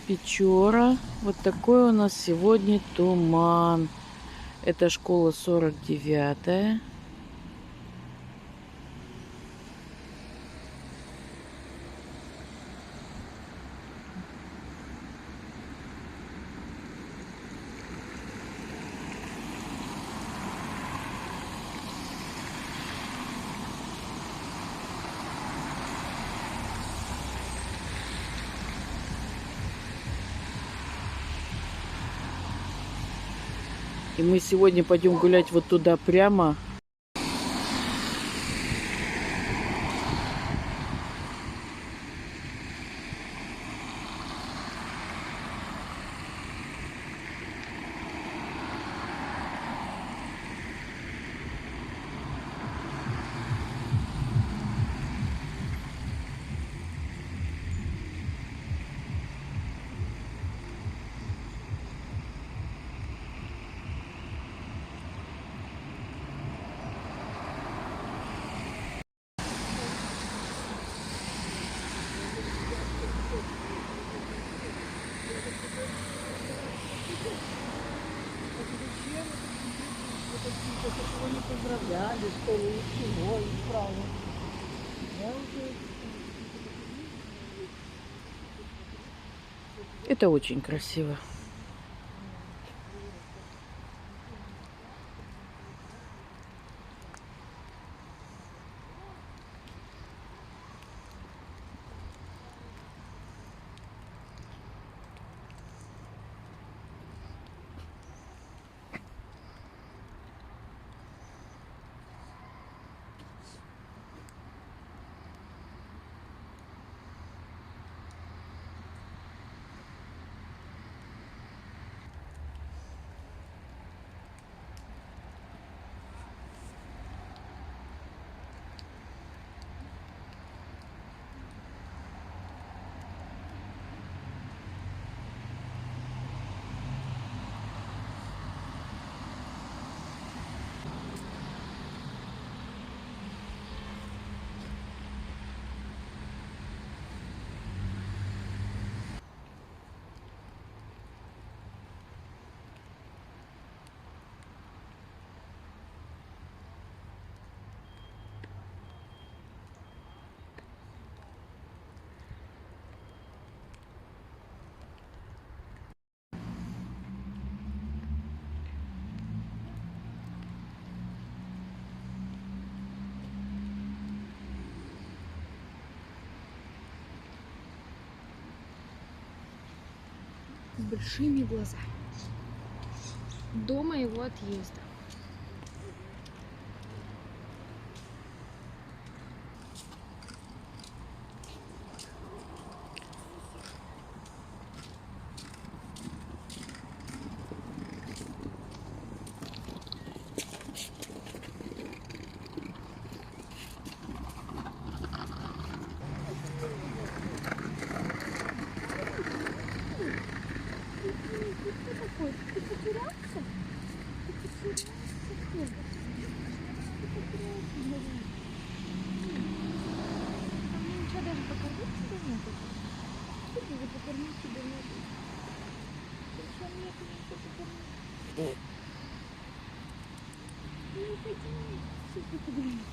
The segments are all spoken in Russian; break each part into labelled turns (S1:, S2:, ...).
S1: Печора. Вот такой у нас сегодня туман. Это школа 49-я. И мы сегодня пойдем гулять вот туда прямо. Не поздравляли, что ничего, исправно. Это очень красиво.
S2: С большими глазами. До моего отъезда. Ты потерялся? Ты потерялся? Там ничего даже покормить тебе нету. Что тебе покормить тебе нету? Причем нету ничего покормить. Ну не ходи, все покормить.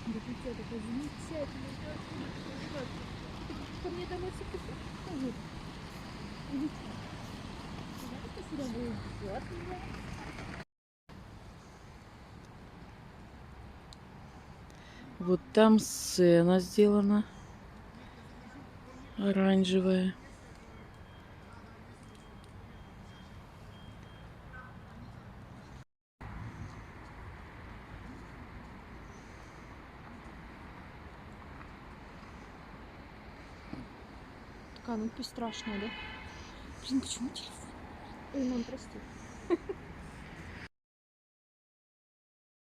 S2: Да ты что, такой замечательный, ко мне домой все приходят. Иди сюда. Давай ты сюда будешь от меня.
S1: Вот там сцена сделана. Оранжевая.
S2: Такая надпись страшная, да? Блин, почему телефон? Ой, мам, прости.